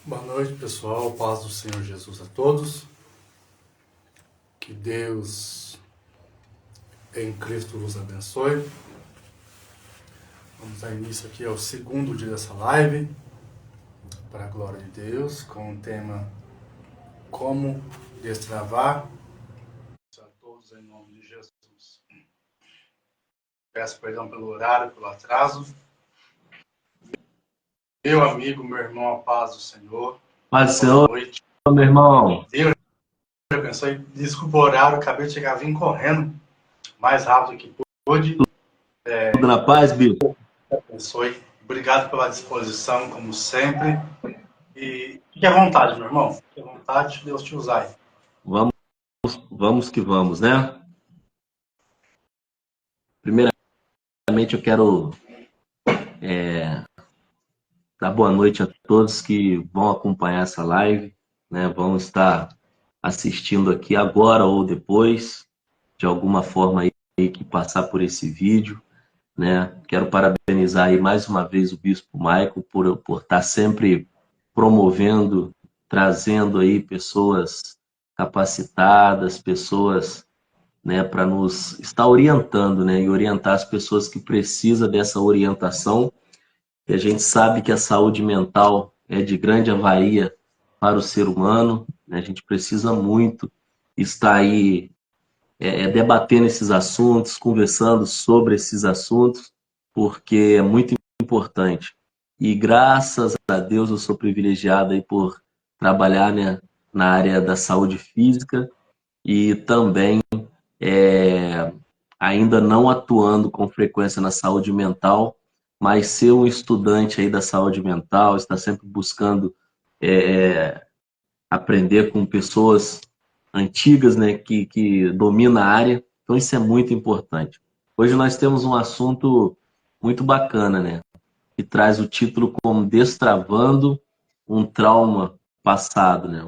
Boa noite, pessoal. Paz do Senhor Jesus a todos. Que Deus em Cristo vos abençoe. Vamos dar início aqui ao segundo dia dessa live, para a glória de Deus, com o tema Como Destravar. A todos em nome de Jesus. Peço perdão pelo horário, pelo atraso. Meu amigo, meu irmão, a paz do Senhor. Paz do Senhor, noite. Meu irmão. Deus abençoe. Desculpa o horário, acabei de chegar, vim correndo mais rápido que pude. Tudo na paz, Bispo? Abençoe. Obrigado pela disposição, como sempre. E fique à vontade, meu irmão. Fique à vontade, Deus te usar aí. Vamos que vamos, né? Primeiramente, eu quero dar boa noite a todos que vão acompanhar essa live, né? Vão estar assistindo aqui agora ou depois, de alguma forma aí que passar por esse vídeo, né? Quero parabenizar aí mais uma vez o Bispo Michael por estar sempre promovendo, trazendo aí pessoas capacitadas, pessoas, né, para nos estar orientando, né, e orientar as pessoas que precisam dessa orientação. E a gente sabe que a saúde mental é de grande avalia para o ser humano, né? A gente precisa muito estar aí debatendo esses assuntos, conversando sobre esses assuntos, porque é muito importante. E graças a Deus eu sou privilegiado aí por trabalhar, né, na área da saúde física e também ainda não atuando com frequência na saúde mental, mas ser um estudante aí da saúde mental, estar sempre buscando aprender com pessoas antigas, né, que dominam a área. Então isso é muito importante. Hoje nós temos um assunto muito bacana, né, que traz o título como Destravando um Trauma Passado, né,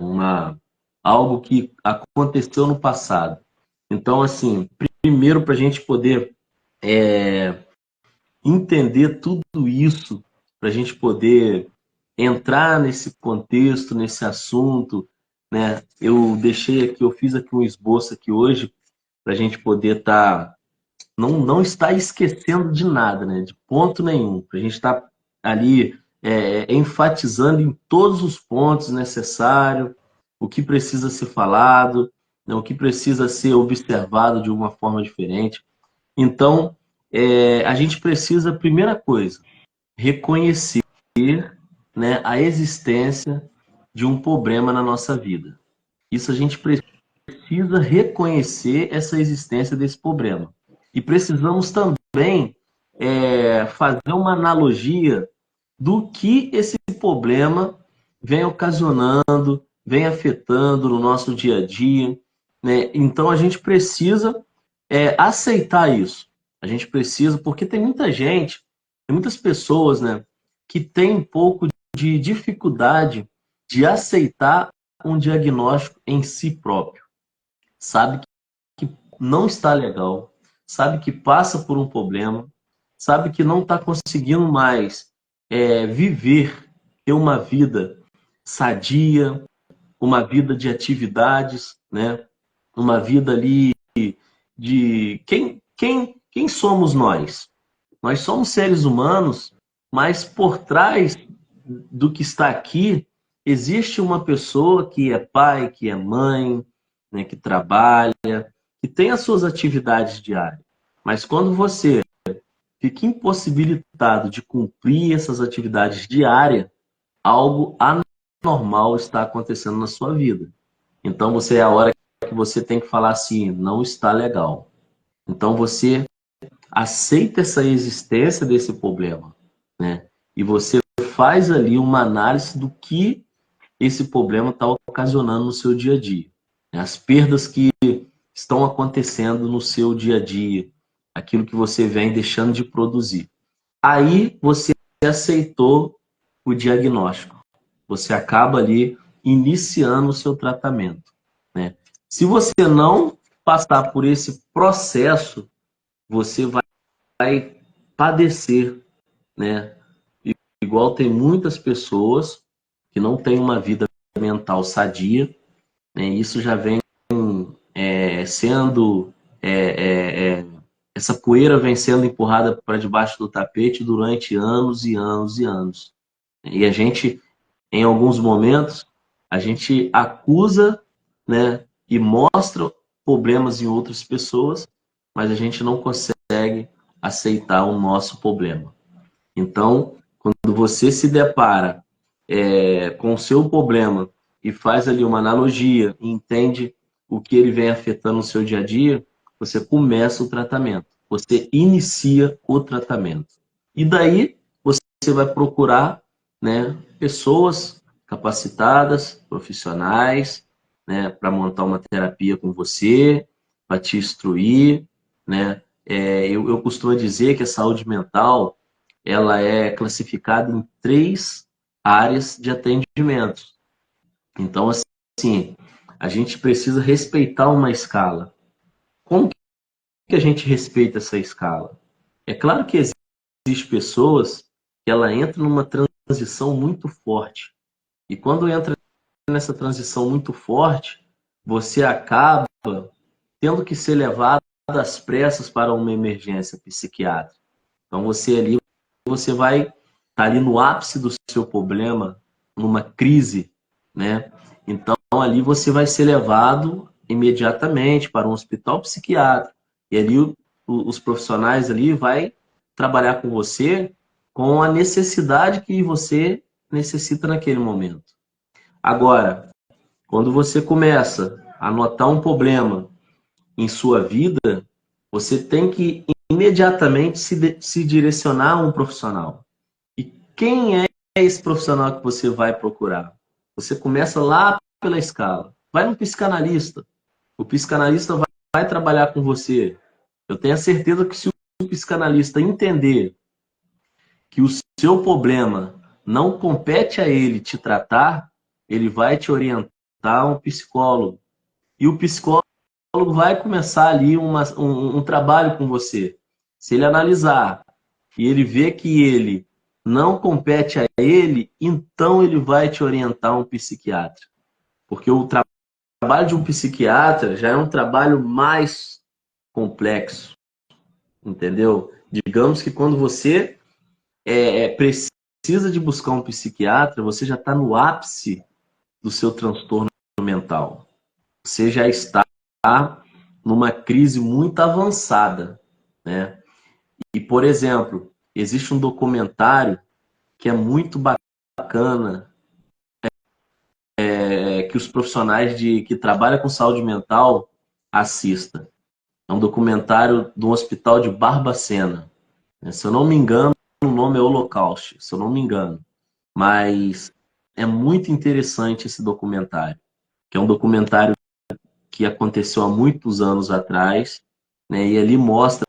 algo que aconteceu no passado. Então, assim, primeiro para a gente poder entender tudo isso, para a gente poder entrar nesse contexto, nesse assunto, né? Eu deixei aqui, eu fiz aqui um esboço aqui hoje para a gente poder não estar esquecendo de nada, né? De ponto nenhum, para a gente estar ali enfatizando em todos os pontos necessários, o que precisa ser falado, né? O que precisa ser observado de uma forma diferente. Então, a gente precisa, primeira coisa, reconhecer, né, a existência de um problema na nossa vida. Isso a gente precisa reconhecer essa existência desse problema. E precisamos também fazer uma analogia do que esse problema vem ocasionando, vem afetando no nosso dia a dia, né? Então a gente precisa aceitar isso. A gente precisa, porque tem muita gente, tem muitas pessoas, né, que têm um pouco de dificuldade de aceitar um diagnóstico em si próprio. Sabe que não está legal, sabe que passa por um problema, sabe que não está conseguindo mais viver, ter uma vida sadia, uma vida de atividades, né? Uma vida ali de quem somos nós? Nós somos seres humanos, mas por trás do que está aqui existe uma pessoa que é pai, que é mãe, né, que trabalha, que tem as suas atividades diárias. Mas quando você fica impossibilitado de cumprir essas atividades diárias, algo anormal está acontecendo na sua vida. Então você é a hora que você tem que falar assim, não está legal. Então você aceita essa existência desse problema, né? E você faz ali uma análise do que esse problema está ocasionando no seu dia a dia. As perdas que estão acontecendo no seu dia a dia, aquilo que você vem deixando de produzir. Aí você aceitou o diagnóstico. Você acaba ali iniciando o seu tratamento, né? Se você não passar por esse processo, você vai padecer, né? Igual tem muitas pessoas que não têm uma vida mental sadia, né? Isso já vem sendo... essa poeira vem sendo empurrada para debaixo do tapete durante anos e anos e anos. E a gente, em alguns momentos, a gente acusa, né, e mostra problemas em outras pessoas, mas a gente não consegue aceitar o nosso problema. Então, quando você se depara com o seu problema e faz ali uma analogia e entende o que ele vem afetando no seu dia a dia, você começa o tratamento. Você inicia o tratamento. E daí você vai procurar, né, pessoas capacitadas, profissionais, né, para montar uma terapia com você, para te instruir, né? Eu costumo dizer que a saúde mental ela é classificada em 3 áreas de atendimento. Então, assim, a gente precisa respeitar uma escala. Como que a gente respeita essa escala? É claro que existem pessoas que ela entra numa transição muito forte. E quando entra nessa transição muito forte, você acaba tendo que ser levado às pressas para uma emergência psiquiátrica. Então você vai estar ali no ápice do seu problema, numa crise, né? Então ali você vai ser levado imediatamente para um hospital psiquiátrico. E ali os profissionais ali vai trabalhar com você com a necessidade que você necessita naquele momento. Agora, quando você começa a notar um problema em sua vida, você tem que imediatamente se direcionar a um profissional. E quem é esse profissional que você vai procurar? Você começa lá pela escala. Vai no psicanalista. O psicanalista vai trabalhar com você. Eu tenho a certeza que se o psicanalista entender que o seu problema não compete a ele te tratar, ele vai te orientar a um psicólogo. E o psicólogo vai começar ali um trabalho com você. Se ele analisar e ele vê que ele não compete a ele, então ele vai te orientar a um psiquiatra. Porque o trabalho de um psiquiatra já é um trabalho mais complexo, entendeu? Digamos que quando você precisa de buscar um psiquiatra, você já está no ápice do seu transtorno mental. Você já está numa crise muito avançada, né? E, por exemplo, existe um documentário que é muito bacana, que os profissionais que trabalham com saúde mental assistam. É um documentário do Hospital de Barbacena. Se eu não me engano, o nome é Holocaust, se eu não me engano. Mas é muito interessante esse documentário, que é um documentário que aconteceu há muitos anos atrás, né? E ali mostra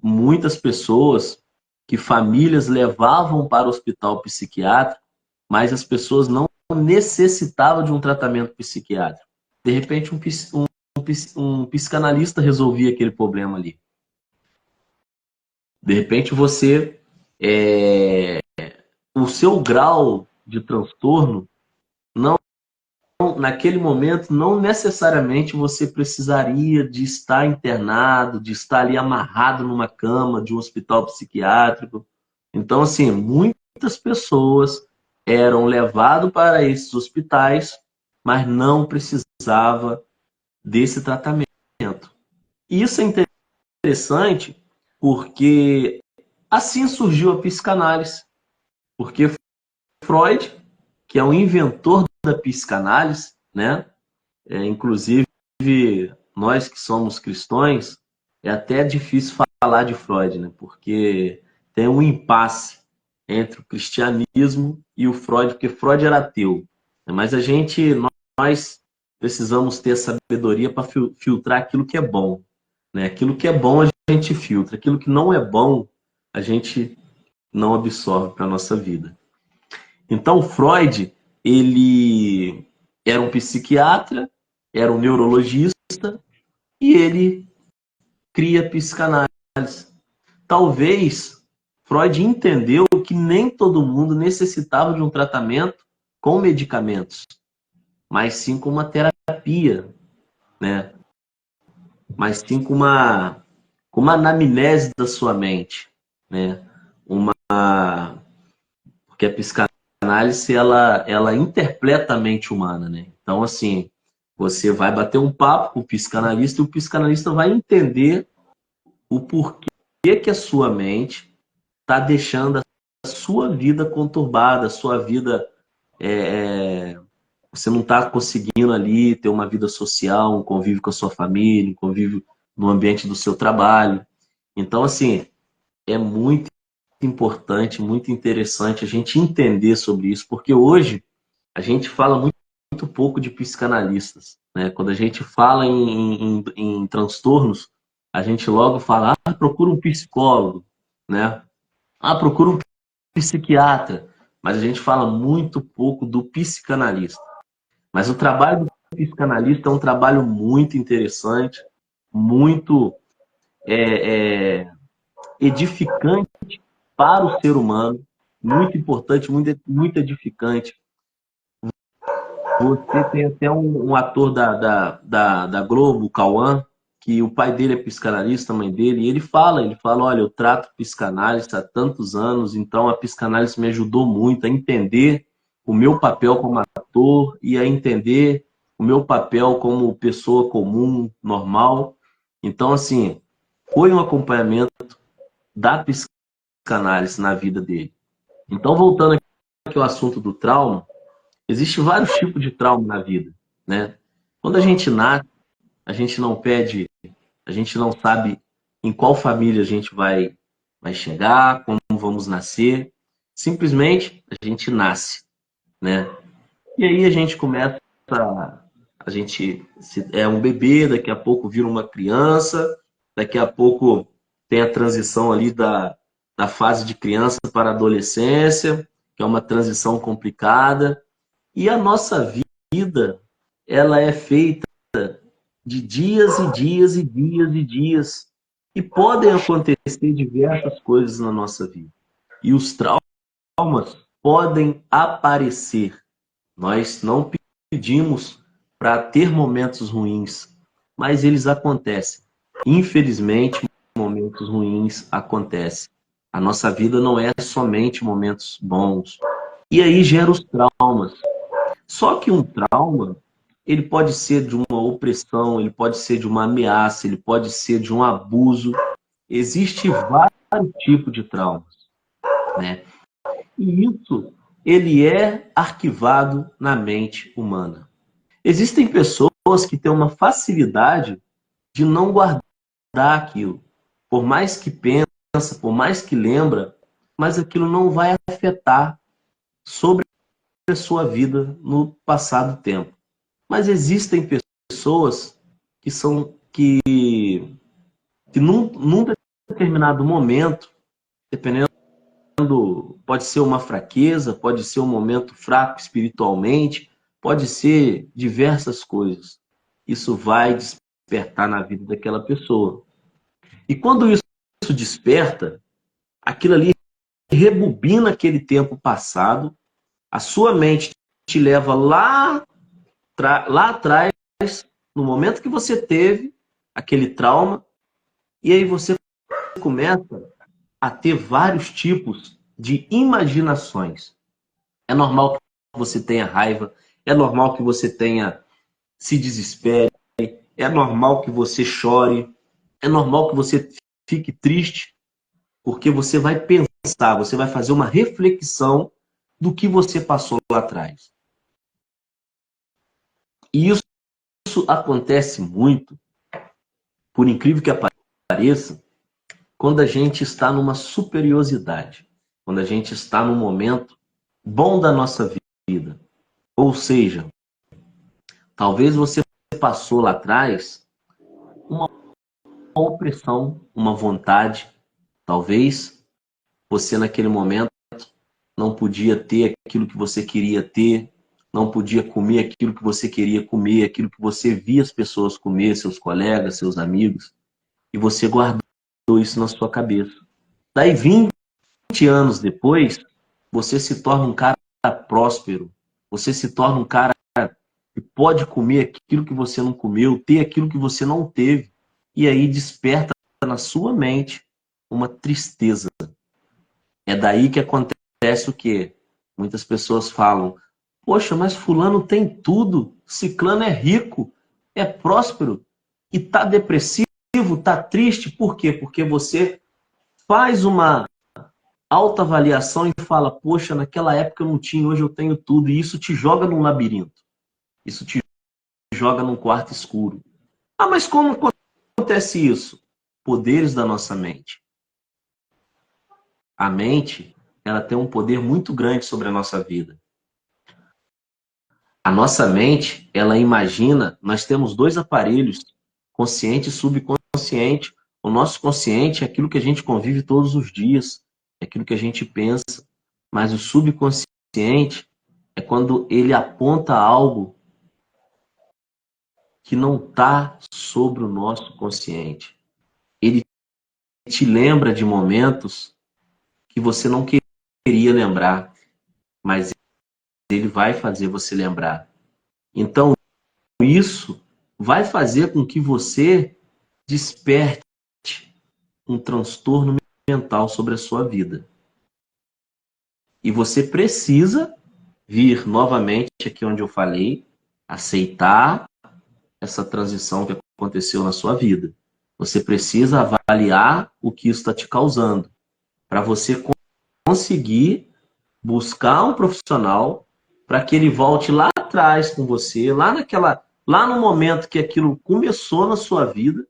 muitas pessoas que famílias levavam para o hospital psiquiátrico, mas as pessoas não necessitavam de um tratamento psiquiátrico. De repente, um psicanalista resolvia aquele problema ali. De repente, o seu grau de transtorno não naquele momento, não necessariamente você precisaria de estar internado, de estar ali amarrado numa cama de um hospital psiquiátrico. Então, assim, muitas pessoas eram levadas para esses hospitais, mas não precisava desse tratamento. Isso é interessante porque assim surgiu a psicanálise. Porque Freud, que é o inventor da psicanálise, né? Inclusive, nós que somos cristãos, é até difícil falar de Freud, né? Porque tem um impasse entre o cristianismo e o Freud, porque Freud era ateu. Mas nós precisamos ter sabedoria para filtrar aquilo que é bom, né? Aquilo que é bom a gente filtra, aquilo que não é bom a gente não absorve para a nossa vida. Então, Freud, ele era um psiquiatra, era um neurologista e ele cria psicanálise. Talvez Freud entendeu que nem todo mundo necessitava de um tratamento com medicamentos, mas sim com uma terapia, né? Mas sim com uma anamnese da sua mente, né? Porque a psicanálise, ela interpreta a mente humana, né? Então, assim, você vai bater um papo com o psicanalista e o psicanalista vai entender o porquê que a sua mente está deixando a sua vida conturbada, a sua vida... você não está conseguindo ali ter uma vida social, um convívio com a sua família, um convívio no ambiente do seu trabalho. Então, assim, é muito importante, muito interessante a gente entender sobre isso, porque hoje a gente fala muito pouco de psicanalistas, né? Quando a gente fala em transtornos, a gente logo fala, procura um psicólogo, né? Procura um psiquiatra, mas a gente fala muito pouco do psicanalista. Mas o trabalho do psicanalista é um trabalho muito interessante, muito edificante para o ser humano, muito importante, muito edificante. Você tem até um ator da Globo, o Cauã, que o pai dele é psicanalista, a mãe dele, e ele fala, olha, eu trato psicanálise há tantos anos, então a psicanálise me ajudou muito a entender o meu papel como ator e a entender o meu papel como pessoa comum, normal. Então, assim, foi um acompanhamento da psicanálise na vida dele. Então, voltando aqui ao assunto do trauma, existem vários tipos de trauma na vida, né? Quando a gente nasce, a gente não pede, a gente não sabe em qual família a gente vai chegar, como vamos nascer. Simplesmente a gente nasce, né? E aí a gente começa, a gente é um bebê, daqui a pouco vira uma criança, daqui a pouco tem a transição ali da fase de criança para a adolescência, que é uma transição complicada. E a nossa vida, ela é feita de dias e dias e dias e dias. E podem acontecer diversas coisas na nossa vida. E os traumas podem aparecer. Nós não pedimos para ter momentos ruins, mas eles acontecem. Infelizmente, momentos ruins acontecem. A nossa vida não é somente momentos bons. E aí gera os traumas. Só que um trauma, ele pode ser de uma opressão, ele pode ser de uma ameaça, ele pode ser de um abuso. Existem vários tipos de traumas, né? E isso, ele é arquivado na mente humana. Existem pessoas que têm uma facilidade de não guardar aquilo. Por mais que pensa, por mais que lembra, mas aquilo não vai afetar sobre a sua vida no passado tempo. Mas existem pessoas que num determinado momento, dependendo, pode ser uma fraqueza, pode ser um momento fraco espiritualmente, pode ser diversas coisas. Isso vai despertar na vida daquela pessoa. E quando isso desperta, aquilo ali rebobina aquele tempo passado, a sua mente te leva lá atrás, no momento que você teve aquele trauma, e aí você começa a ter vários tipos de imaginações. É normal que você tenha raiva, é normal que você se desespere, é normal que você chore, é normal que você fique triste, porque você vai pensar, você vai fazer uma reflexão do que você passou lá atrás. E isso acontece muito, por incrível que pareça, quando a gente está numa superioridade, quando a gente está num momento bom da nossa vida. Ou seja, talvez você passou lá atrás uma opressão, uma vontade, talvez você naquele momento não podia ter aquilo que você queria ter, não podia comer aquilo que você queria comer, aquilo que você via as pessoas comer, seus colegas, seus amigos, e você guardou isso na sua cabeça. Daí 20 anos depois, você se torna um cara próspero, Você se torna um cara que pode comer aquilo que você não comeu, ter aquilo que você não teve. E aí desperta na sua mente uma tristeza. É daí que acontece o quê? Muitas pessoas falam, poxa, mas fulano tem tudo, ciclano é rico, é próspero e tá depressivo, tá triste. Por quê? Porque você faz uma autoavaliação e fala, poxa, naquela época eu não tinha, hoje eu tenho tudo. E isso te joga num labirinto. Isso te joga num quarto escuro. Ah, mas como acontece isso? Poderes da nossa mente. A mente, ela tem um poder muito grande sobre a nossa vida. A nossa mente, ela imagina, nós temos dois aparelhos, consciente e subconsciente. O nosso consciente é aquilo que a gente convive todos os dias, é aquilo que a gente pensa. Mas o subconsciente é quando ele aponta algo que não está sobre o nosso consciente. Ele te lembra de momentos que você não queria lembrar, mas ele vai fazer você lembrar. Então, isso vai fazer com que você desperte um transtorno mental sobre a sua vida. E você precisa vir novamente aqui onde eu falei, aceitar essa transição que aconteceu na sua vida. Você precisa avaliar o que isso está te causando, para você conseguir buscar um profissional para que ele volte lá atrás com você, lá no momento que aquilo começou na sua vida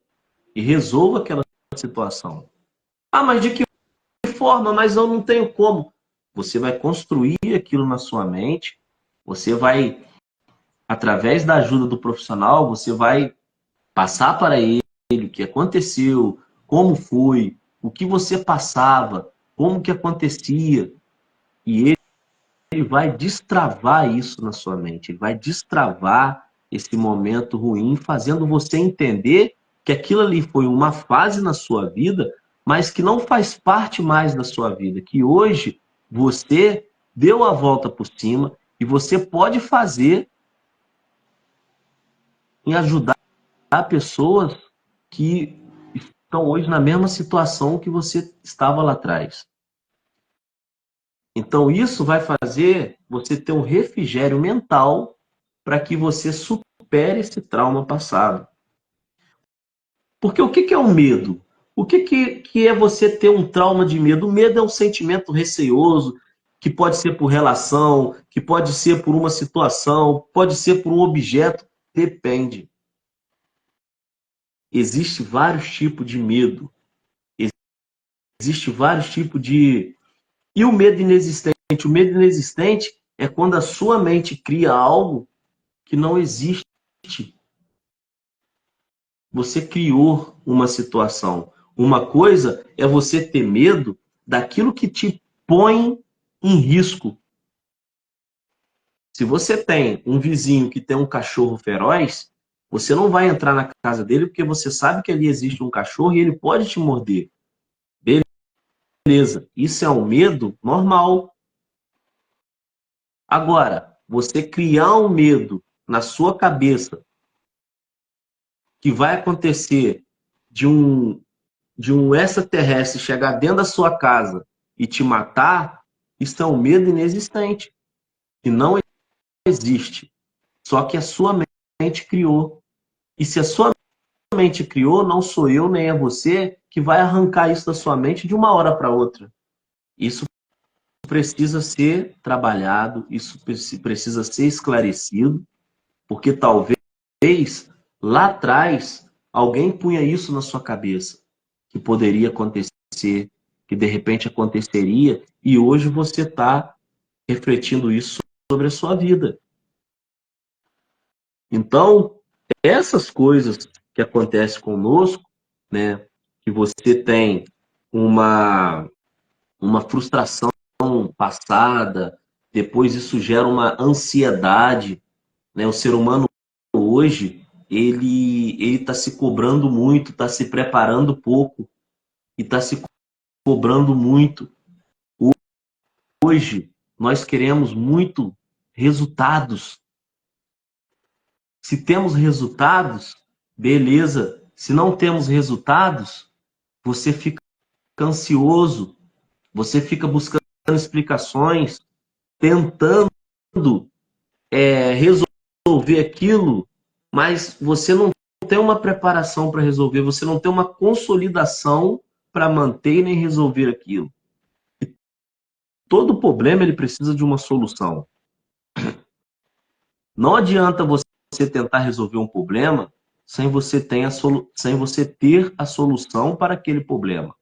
e resolva aquela situação. Ah, mas de que forma? Mas eu não tenho como. Você vai construir aquilo na sua mente, você vai, através da ajuda do profissional, você vai passar para ele o que aconteceu, como foi, o que você passava, como que acontecia, e ele vai destravar isso na sua mente, ele vai destravar esse momento ruim, fazendo você entender que aquilo ali foi uma fase na sua vida, mas que não faz parte mais da sua vida, que hoje você deu a volta por cima e você pode fazer em ajudar pessoas que estão hoje na mesma situação que você estava lá atrás. Então, isso vai fazer você ter um refrigério mental para que você supere esse trauma passado. Porque o que é o medo? O que é você ter um trauma de medo? O medo é um sentimento receoso, que pode ser por relação, que pode ser por uma situação, pode ser por um objeto, depende. Existe vários tipos de medo. Existe vários tipos de... E o medo inexistente? O medo inexistente é quando a sua mente cria algo que não existe. Você criou uma situação. Uma coisa é você ter medo daquilo que te põe em risco. Se você tem um vizinho que tem um cachorro feroz, você não vai entrar na casa dele porque você sabe que ali existe um cachorro e ele pode te morder. Beleza, isso é um medo normal. Agora, você criar um medo na sua cabeça que vai acontecer de um extraterrestre chegar dentro da sua casa e te matar, isso é um medo inexistente, que não existe. Só que a sua mente criou. E se a sua mente criou, não sou eu nem é você que vai arrancar isso da sua mente de uma hora para outra. Isso precisa ser trabalhado, isso precisa ser esclarecido, porque talvez lá atrás alguém punha isso na sua cabeça, que poderia acontecer, que de repente aconteceria, e hoje você está refletindo isso sobre a sua vida. Então, essas coisas que acontecem conosco, né, que você tem uma frustração passada, depois isso gera uma ansiedade, né? O ser humano hoje, ele está se cobrando muito, está se preparando pouco e está se cobrando muito. Hoje, nós queremos muito resultados. Se temos resultados, beleza. Se não temos resultados, você fica ansioso, você fica buscando explicações, tentando resolver aquilo, mas você não tem uma preparação para resolver, você não tem uma consolidação para manter nem resolver aquilo. E todo problema ele precisa de uma solução. Não adianta você tentar resolver um problema sem você ter a solução para aquele problema.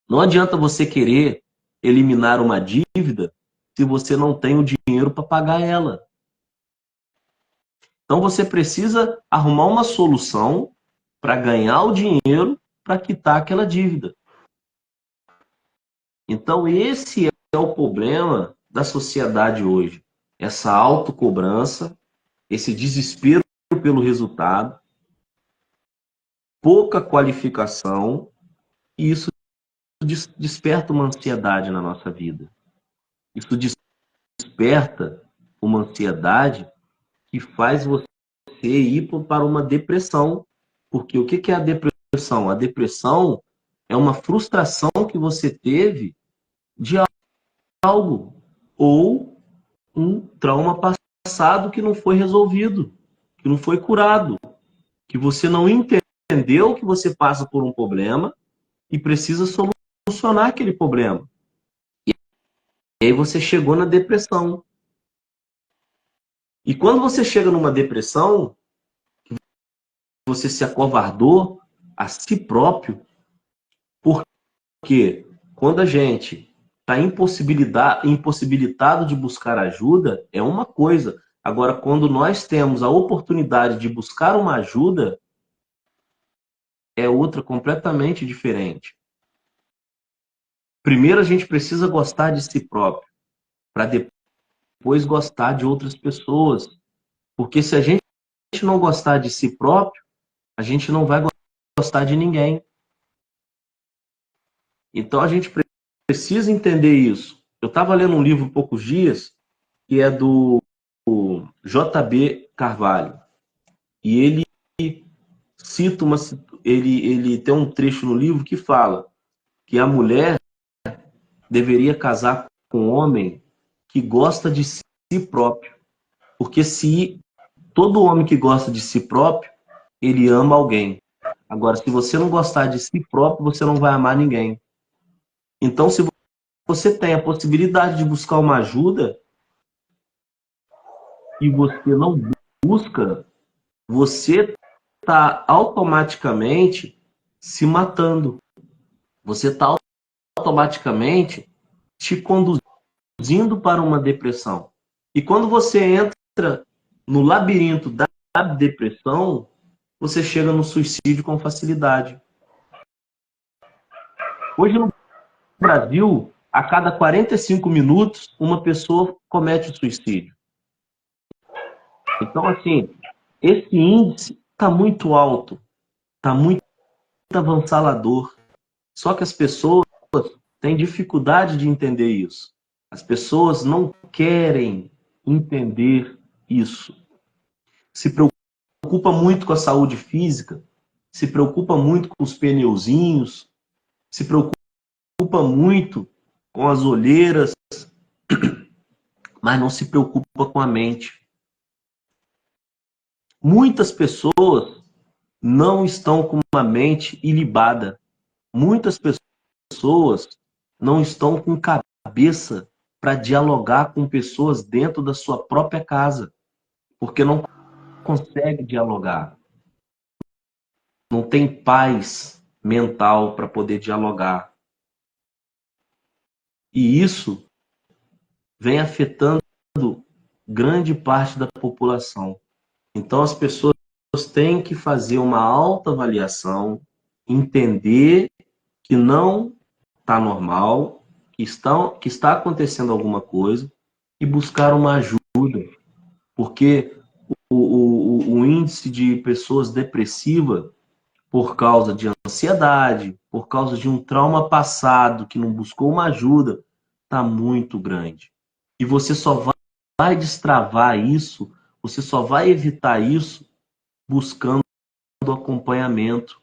Não adianta você querer eliminar uma dívida se você não tem o dinheiro para pagar ela. Então você precisa arrumar uma solução para ganhar o dinheiro para quitar aquela dívida. Então esse é o problema da sociedade hoje. Essa autocobrança, esse desespero pelo resultado, pouca qualificação, e isso desperta uma ansiedade na nossa vida. Isso desperta uma ansiedade que faz você ir para uma depressão. Porque o que é a depressão? A depressão é uma frustração que você teve de algo, ou um trauma passado que não foi resolvido, que não foi curado, que você não entendeu que você passa por um problema e precisa solucionar aquele problema. E aí você chegou na depressão. E quando você chega numa depressão, você se acovardou a si próprio, porque quando a gente está impossibilitado de buscar ajuda, é uma coisa. Agora, quando nós temos a oportunidade de buscar uma ajuda, é outra completamente diferente. Primeiro, a gente precisa gostar de si próprio, para depois gostar de outras pessoas. Porque se a gente não gostar de si próprio, a gente não vai gostar de ninguém. Então, a gente precisa entender isso. Eu estava lendo um livro há poucos dias, que é do J.B. Carvalho. E ele cita ele tem um trecho no livro que fala que a mulher deveria casar com um homem que gosta de si próprio. Porque se todo homem que gosta de si próprio, ele ama alguém. Agora, se você não gostar de si próprio, você não vai amar ninguém. Então, se você tem a possibilidade de buscar uma ajuda e você não busca, você está automaticamente se matando. Você está automaticamente te conduzindo para uma depressão. E quando você entra no labirinto da depressão, você chega no suicídio com facilidade. Hoje no Brasil, a cada 45 minutos, uma pessoa comete o suicídio. Então, assim, esse índice está muito alto, está muito avassalador. Só que as pessoas têm dificuldade de entender isso. As pessoas não querem entender isso. Se preocupa muito com a saúde física, se preocupa muito com os pneuzinhos, se preocupa muito com as olheiras, mas não se preocupa com a mente. Muitas pessoas não estão com uma mente ilibada. Muitas pessoas não estão com cabeça para dialogar com pessoas dentro da sua própria casa, porque não consegue dialogar. Não tem paz mental para poder dialogar. E isso vem afetando grande parte da população. Então as pessoas têm que fazer uma autoavaliação, entender que não está normal, que está acontecendo alguma coisa e buscar uma ajuda. Porque o índice de pessoas depressivas por causa de ansiedade, por causa de um trauma passado que não buscou uma ajuda, está muito grande. E você só vai destravar isso, você só vai evitar isso buscando acompanhamento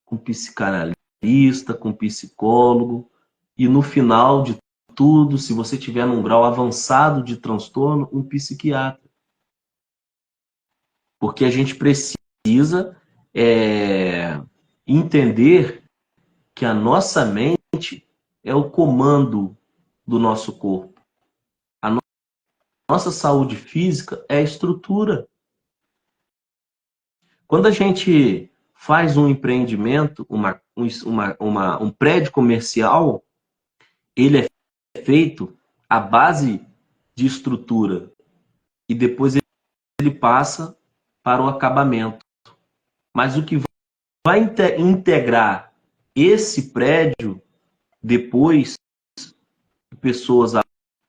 com psicanalista, com psicólogo, e no final de tudo, se você tiver num grau avançado de transtorno, um psiquiatra. Porque a gente precisa entender que a nossa mente é o comando do nosso corpo. A nossa saúde física é a estrutura. Quando a gente faz um empreendimento, um prédio comercial, ele é feito à base de estrutura e depois ele passa para o acabamento. Mas o que vai integrar esse prédio depois de pessoas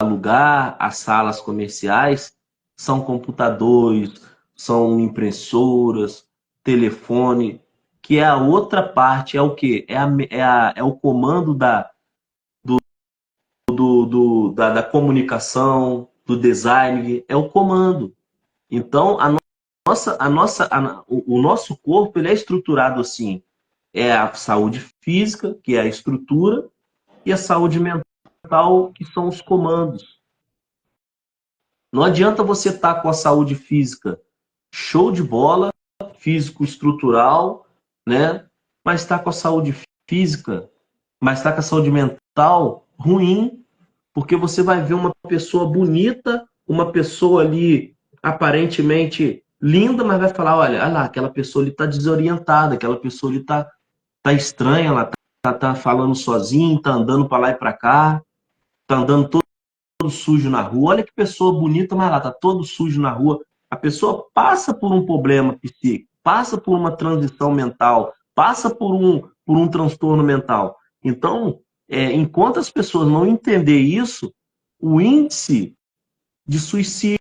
alugar as salas comerciais são computadores, são impressoras, telefone, que é a outra parte, é o quê? É o comando da comunicação, do design, é o comando. Então, o nosso corpo ele é estruturado assim. É a saúde física, que é a estrutura, e a saúde mental, que são os comandos. Não adianta você estar com a saúde física show de bola, físico estrutural, né? Mas está com a saúde física, mas está com a saúde mental ruim, porque você vai ver uma pessoa bonita, uma pessoa ali aparentemente linda, mas vai falar, olha lá, aquela pessoa ali está desorientada, aquela pessoa ali tá estranha, ela tá falando sozinha, tá andando para lá e para cá, tá andando todo sujo na rua. Olha que pessoa bonita, mas lá tá todo sujo na rua. A pessoa passa por um problema psíquico, passa por uma transição mental, passa por um transtorno mental. Então, enquanto as pessoas não entenderem isso, o índice de suicídio,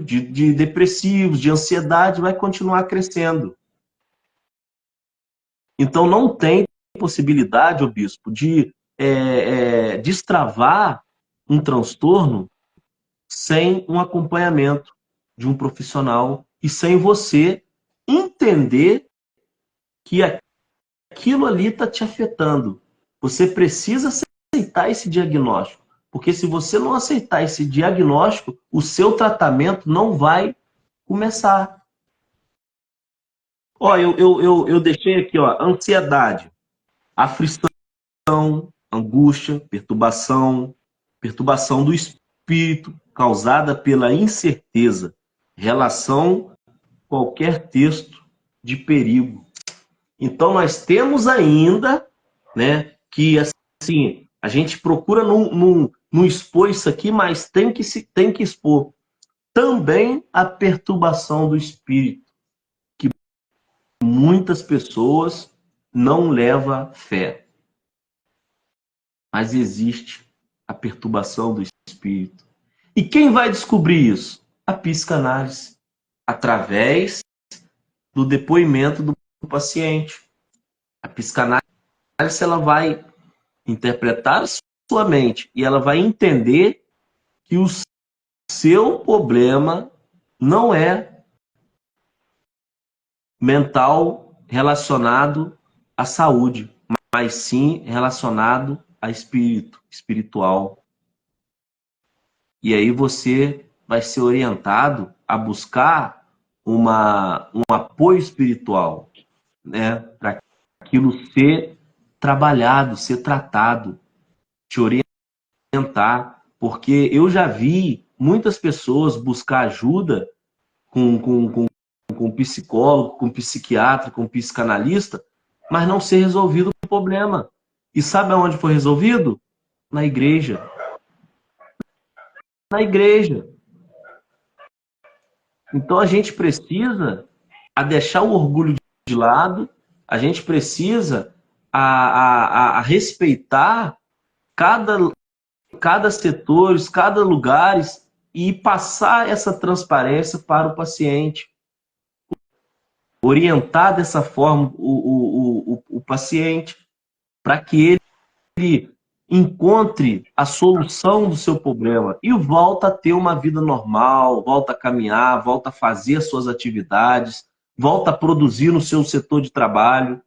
de depressivos, de ansiedade vai continuar crescendo. Então, não tem possibilidade, ô bispo, de destravar um transtorno sem um acompanhamento de um profissional e sem você entender que aquilo ali está te afetando. Você precisa aceitar esse diagnóstico, porque se você não aceitar esse diagnóstico, o seu tratamento não vai começar. Ó, eu deixei aqui, ó, ansiedade, aflição, angústia, perturbação do espírito causada pela incerteza, relação qualquer texto de perigo. Então nós temos ainda, né, que assim, a gente procura não expor isso aqui, mas tem que expor também a perturbação do espírito, que muitas pessoas não levam fé. Mas existe a perturbação do espírito. E quem vai descobrir isso? A psicanálise, através do depoimento do paciente. A psicanálise ela vai interpretar a sua mente e ela vai entender que o seu problema não é mental relacionado à saúde, mas sim relacionado a espírito, espiritual. E aí você vai ser orientado a buscar um apoio espiritual, né? Para aquilo ser trabalhado, ser tratado, te orientar. Porque eu já vi muitas pessoas buscar ajuda com psicólogo, com psiquiatra, com psicanalista, mas não ser resolvido o problema. E sabe aonde foi resolvido? Na igreja. Na igreja. Então a gente precisa deixar o orgulho de lado, a gente precisa a respeitar cada setor, cada lugar e passar essa transparência para o paciente. Orientar dessa forma o paciente para que ele encontre a solução do seu problema e volta a ter uma vida normal, volta a caminhar, volta a fazer as suas atividades, volta a produzir no seu setor de trabalho.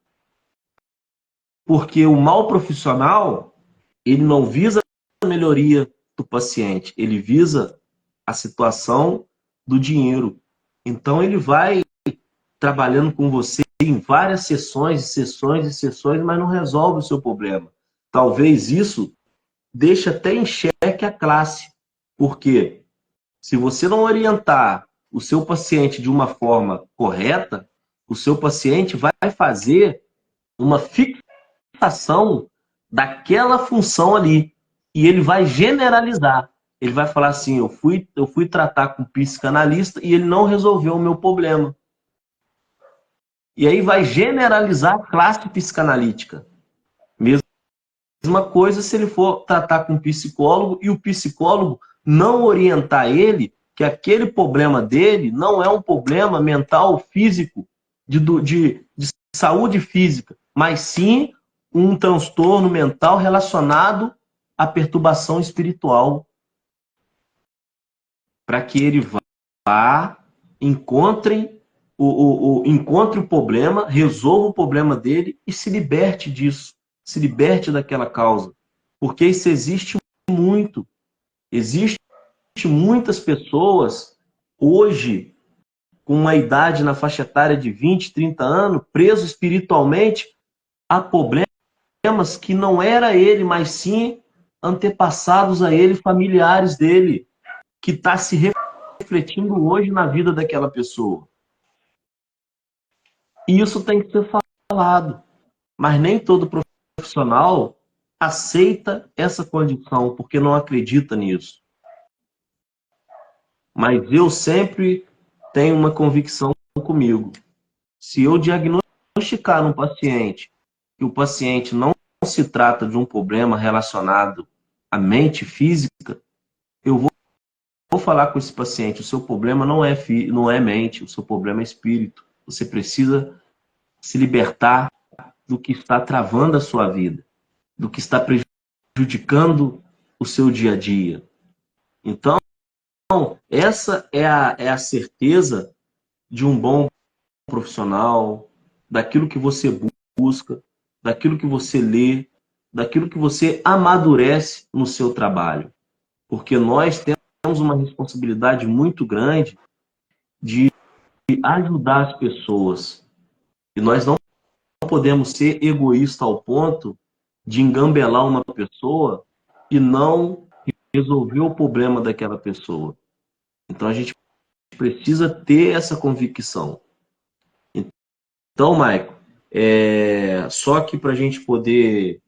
Porque o mal profissional, ele não visa a melhoria do paciente, ele visa a situação do dinheiro. Então ele vai trabalhando com você em várias sessões, sessões e sessões, mas não resolve o seu problema. Talvez isso deixe até em xeque a classe. Porque se você não orientar o seu paciente de uma forma correta, o seu paciente vai fazer uma fixação daquela função ali. E ele vai generalizar. Ele vai falar assim, eu fui tratar com o psicanalista e ele não resolveu o meu problema. E aí vai generalizar a classe psicanalítica. Mesma coisa se ele for tratar com um psicólogo e o psicólogo não orientar ele que aquele problema dele não é um problema mental, físico, de saúde física, mas sim um transtorno mental relacionado à perturbação espiritual. Para que ele vá, encontre o problema, resolva o problema dele e se liberte disso, se liberte daquela causa. Porque isso existe muito. Existe muitas pessoas hoje com uma idade na faixa etária de 20, 30 anos, preso espiritualmente a problemas que não era ele, mas sim antepassados a ele, familiares dele, que está se refletindo hoje na vida daquela pessoa. E isso tem que ser falado. Mas nem todo profissional aceita essa condição, porque não acredita nisso. Mas eu sempre tenho uma convicção comigo. Se eu diagnosticar no paciente que o paciente não se trata de um problema relacionado à mente física, eu vou falar com esse paciente, o seu problema não é mente, o seu problema é espírito. Você precisa se libertar do que está travando a sua vida, do que está prejudicando o seu dia a dia. Então, essa é a certeza de um bom profissional, daquilo que você busca, daquilo que você lê, daquilo que você amadurece no seu trabalho. Porque nós temos uma responsabilidade muito grande de ajudar as pessoas. E nós não podemos ser egoístas ao ponto de engambelar uma pessoa e não resolver o problema daquela pessoa. Então a gente precisa ter essa convicção. Então, Maico, só que para a gente poder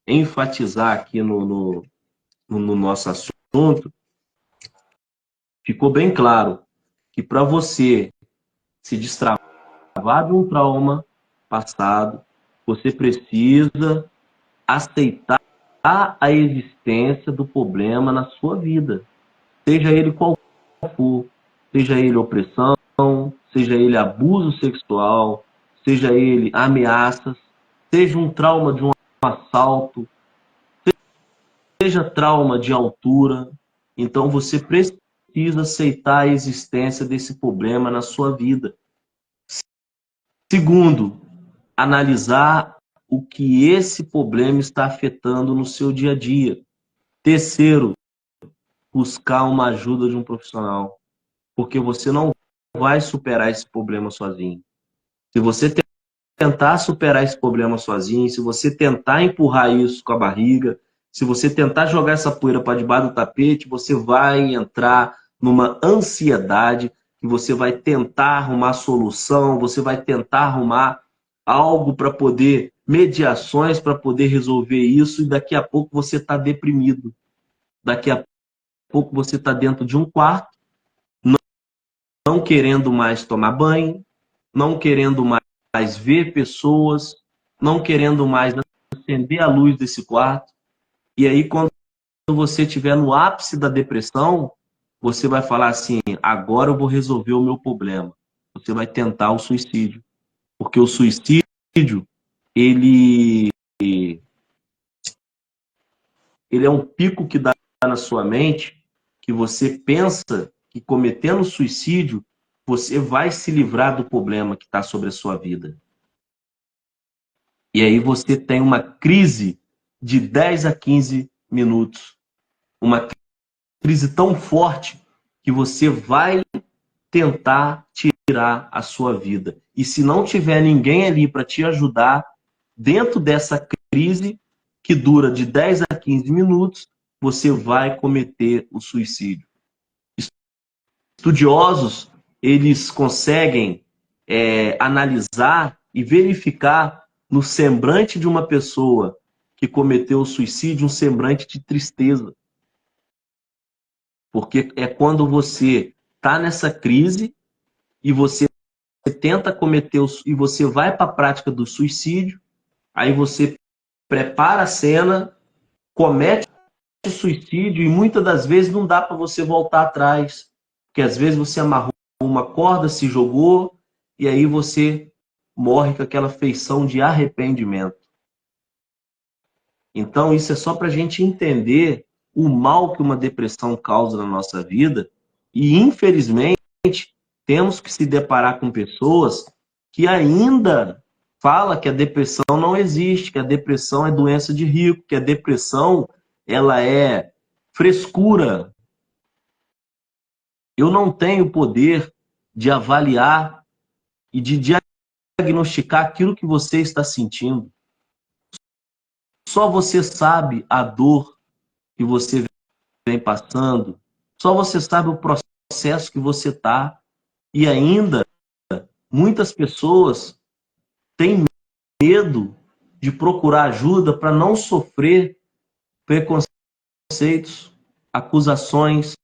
enfatizar aqui no nosso assunto, ficou bem claro que para você se destravar de um trauma passado, você precisa aceitar a existência do problema na sua vida. Seja ele qual for, seja ele opressão, seja ele abuso sexual, seja ele ameaças, seja um trauma de um assalto, seja trauma de altura. Então você precisa aceitar a existência desse problema na sua vida. Segundo, analisar o que esse problema está afetando no seu dia a dia. Terceiro, buscar uma ajuda de um profissional, porque você não vai superar esse problema sozinho. Se você tentar superar esse problema sozinho, se você tentar empurrar isso com a barriga, se você tentar jogar essa poeira para debaixo do tapete, você vai entrar numa ansiedade, que você vai tentar arrumar solução, você vai tentar arrumar algo para poder, mediações para poder resolver isso, e daqui a pouco você está deprimido. Daqui a pouco você está dentro de um quarto, não querendo mais tomar banho, não querendo mais ver pessoas, não querendo mais acender a luz desse quarto. E aí, quando você estiver no ápice da depressão, você vai falar assim, agora eu vou resolver o meu problema. Você vai tentar o suicídio. Porque o suicídio, ele ele é um pico que dá na sua mente, que você pensa que cometendo suicídio, você vai se livrar do problema que está sobre a sua vida. E aí você tem uma crise de 10 a 15 minutos. Uma crise tão forte que você vai tentar tirar a sua vida. E se não tiver ninguém ali para te ajudar, dentro dessa crise, que dura de 10 a 15 minutos, você vai cometer o suicídio. Estudiosos, eles conseguem analisar e verificar no semblante de uma pessoa que cometeu o suicídio um semblante de tristeza. Porque é quando você está nessa crise e você tenta cometer e você vai para a prática do suicídio, aí você prepara a cena, comete o suicídio e muitas das vezes não dá para você voltar atrás, porque às vezes você amarrou uma corda, se jogou e aí você morre com aquela feição de arrependimento. Então isso é só para a gente entender o mal que uma depressão causa na nossa vida e infelizmente temos que se deparar com pessoas que ainda falam que a depressão não existe, que a depressão é doença de rico, que a depressão ela é frescura. Eu não tenho o poder de avaliar e de diagnosticar aquilo que você está sentindo. Só você sabe a dor que você vem passando, só você sabe o processo que você está. E ainda, muitas pessoas têm medo de procurar ajuda para não sofrer preconceitos, acusações,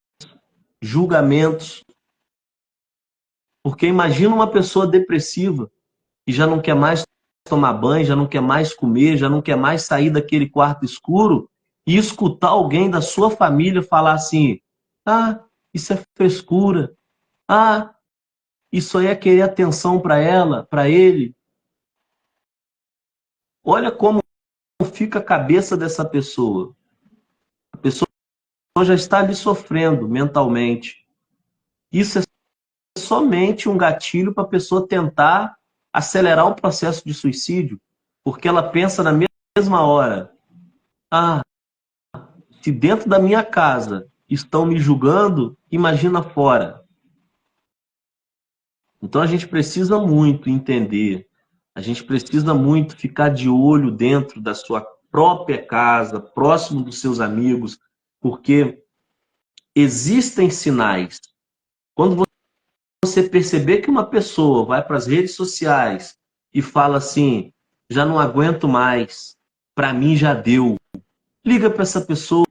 julgamentos. Porque imagina uma pessoa depressiva que já não quer mais tomar banho, já não quer mais comer, já não quer mais sair daquele quarto escuro e escutar alguém da sua família falar assim: ah, isso é frescura. Ah, isso aí é querer atenção para ela, para ele. Olha como fica a cabeça dessa pessoa. A pessoa já está ali sofrendo mentalmente. Isso é somente um gatilho para a pessoa tentar acelerar o processo de suicídio, porque ela pensa na mesma hora: ah, se dentro da minha casa estão me julgando, imagina fora. Então a gente precisa muito entender, a gente precisa muito ficar de olho dentro da sua própria casa, próximo dos seus amigos, porque existem sinais. Quando você perceber que uma pessoa vai para as redes sociais e fala assim: já não aguento mais, para mim já deu. Liga para essa pessoa,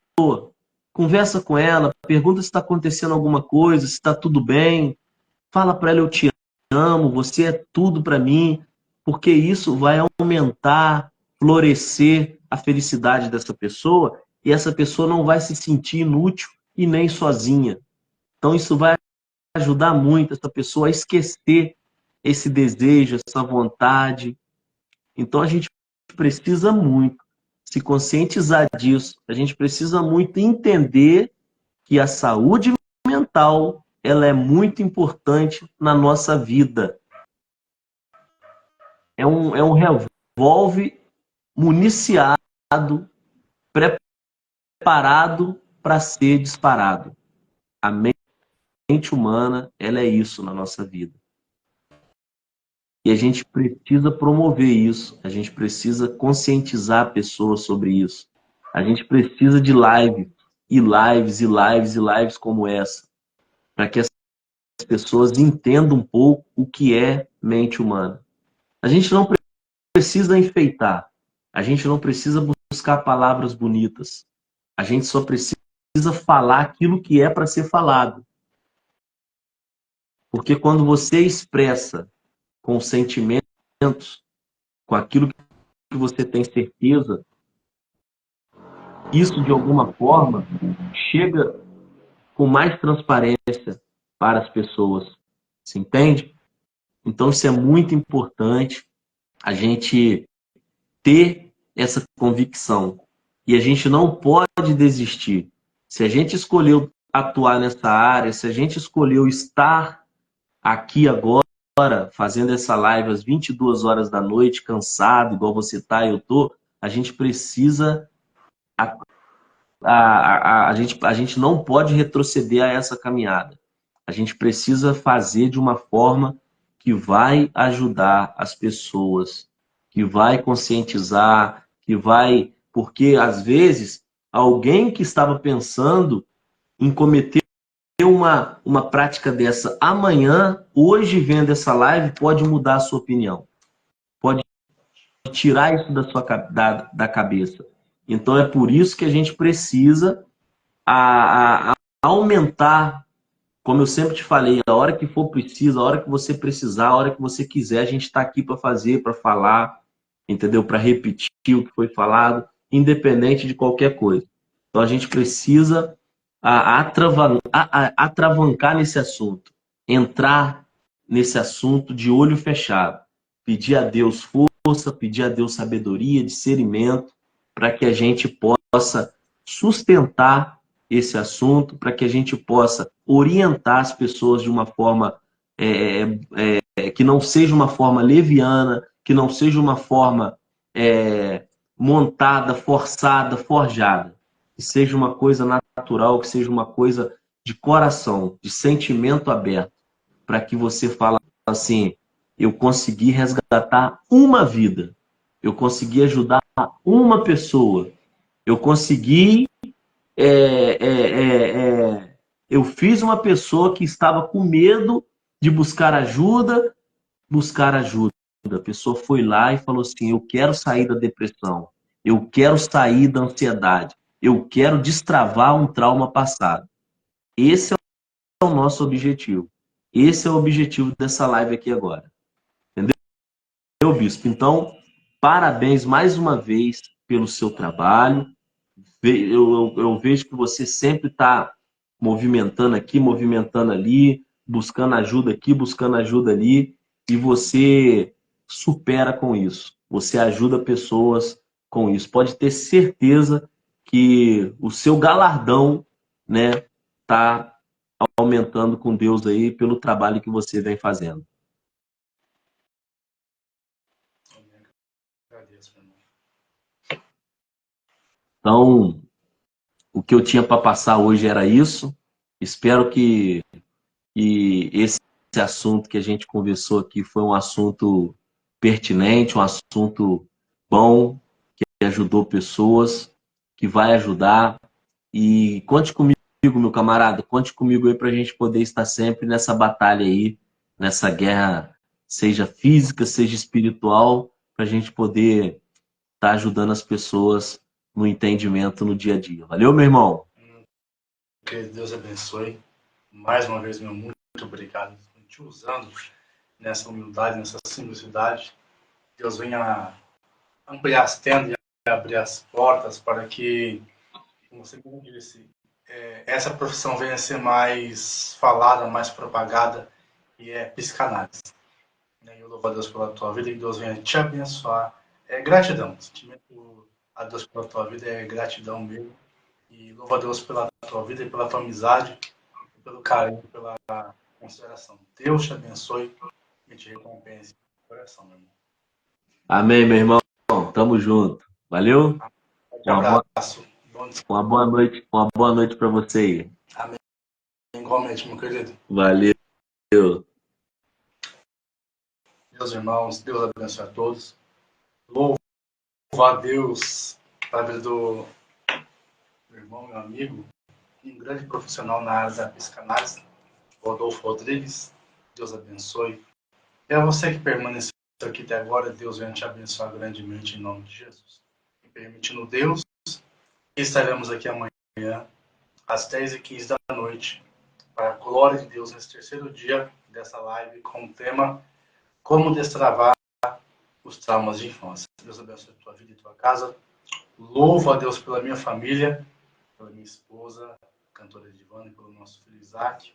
conversa com ela, pergunta se está acontecendo alguma coisa, se está tudo bem. Fala para ela: eu te amo, você é tudo para mim, porque isso vai aumentar, florescer a felicidade dessa pessoa e essa pessoa não vai se sentir inútil e nem sozinha. Então isso vai ajudar muito essa pessoa a esquecer esse desejo, essa vontade. Então a gente precisa muito se conscientizar disso. A gente precisa muito entender que a saúde mental ela é muito importante na nossa vida. É um revólver municiado, preparado para ser disparado. A mente humana, ela é isso na nossa vida. E a gente precisa promover isso, a gente precisa conscientizar pessoas sobre isso. A gente precisa de live, e lives, e lives, e lives como essa, para que as pessoas entendam um pouco o que é mente humana. A gente não precisa enfeitar, a gente não precisa buscar palavras bonitas, a gente só precisa falar aquilo que é para ser falado. Porque quando você expressa com sentimentos, com aquilo que você tem certeza, isso de alguma forma chega com mais transparência para as pessoas. Se entende? Então isso é muito importante, a gente ter essa convicção. E a gente não pode desistir. Se a gente escolheu atuar nessa área, se a gente escolheu estar aqui agora, fazendo essa live às 22 horas da noite, cansado, igual você tá, eu tô, a gente precisa, a gente não pode retroceder a essa caminhada. A gente precisa fazer de uma forma que vai ajudar as pessoas, que vai conscientizar, que vai... Porque, às vezes, alguém que estava pensando em cometer uma prática dessa amanhã, hoje vendo essa live, pode mudar a sua opinião. Pode tirar isso da sua da cabeça. Então é por isso que a gente precisa a aumentar, como eu sempre te falei, a hora que for preciso, a hora que você precisar, a hora que você quiser, a gente está aqui para fazer, para falar, entendeu? Para repetir o que foi falado, independente de qualquer coisa. Então a gente precisa atravancar nesse assunto, entrar nesse assunto de olho fechado, pedir a Deus força, pedir a Deus sabedoria, discernimento, para que a gente possa sustentar esse assunto, para que a gente possa orientar as pessoas de uma forma que não seja uma forma leviana, que não seja uma forma montada, forçada, forjada. Que seja uma coisa natural, que seja uma coisa de coração, de sentimento aberto, para que você fale assim, eu consegui resgatar uma vida, eu consegui ajudar uma pessoa, eu consegui eu fiz uma pessoa que estava com medo de buscar ajuda. A pessoa foi lá e falou assim, eu quero sair da depressão, eu quero sair da ansiedade, eu quero destravar um trauma passado. Esse é o nosso objetivo. Esse é o objetivo dessa live aqui agora. Entendeu, Bispo? Então, parabéns mais uma vez pelo seu trabalho. Eu vejo que você sempre está movimentando aqui, movimentando ali, buscando ajuda aqui, buscando ajuda ali, e você supera com isso. Você ajuda pessoas com isso. Pode ter certeza que o seu galardão, né, tá aumentando com Deus aí pelo trabalho que você vem fazendo. Agradeço, meu irmão. Então, o que eu tinha para passar hoje era isso. Espero que esse assunto que a gente conversou aqui foi um assunto pertinente, um assunto bom, que ajudou pessoas, que vai ajudar. E conte comigo, meu camarada, conte comigo aí para a gente poder estar sempre nessa batalha aí, nessa guerra, seja física, seja espiritual, para a gente poder estar ajudando as pessoas no entendimento no dia a dia. Valeu, meu irmão? Que Deus abençoe. Mais uma vez, meu muito obrigado por te usando nessa humildade, nessa simplicidade. Deus venha ampliar as tendas e abrir as portas para que, como você mesmo disse, essa profissão venha a ser mais falada, mais propagada, e é psicanálise. Eu louvo a Deus pela tua vida e que Deus venha te abençoar. É gratidão. O sentimento a Deus pela tua vida é gratidão mesmo. E louvo a Deus pela tua vida e pela tua amizade, pelo carinho, pela consideração. Deus te abençoe e te recompense no coração, meu irmão. Amém, meu irmão. Tamo junto. Valeu? Um abraço. Bom descanso. Uma boa noite para você aí. Amém. Igualmente, meu querido. Valeu. Meus irmãos, Deus abençoe a todos. Louvo a Deus pela vida do meu irmão, meu amigo, um grande profissional na área da psicanálise, Rodolfo Rodrigues. Deus abençoe. E a você que permaneceu aqui até agora, Deus venha te abençoar grandemente em nome de Jesus. E permitindo Deus, estaremos aqui amanhã, às 10h15 da noite, para a glória de Deus, nesse terceiro dia dessa live, com o tema Como Destravar os Traumas de Infância. Deus abençoe a tua vida e a tua casa. Louvo a Deus pela minha família, pela minha esposa, a cantora Edivana, e pelo nosso filho Isaac.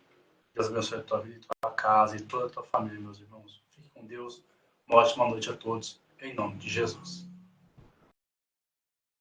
Deus abençoe a tua vida, a tua casa e toda a tua família, meus irmãos. Fique com Deus. Uma ótima noite a todos, em nome de Jesus.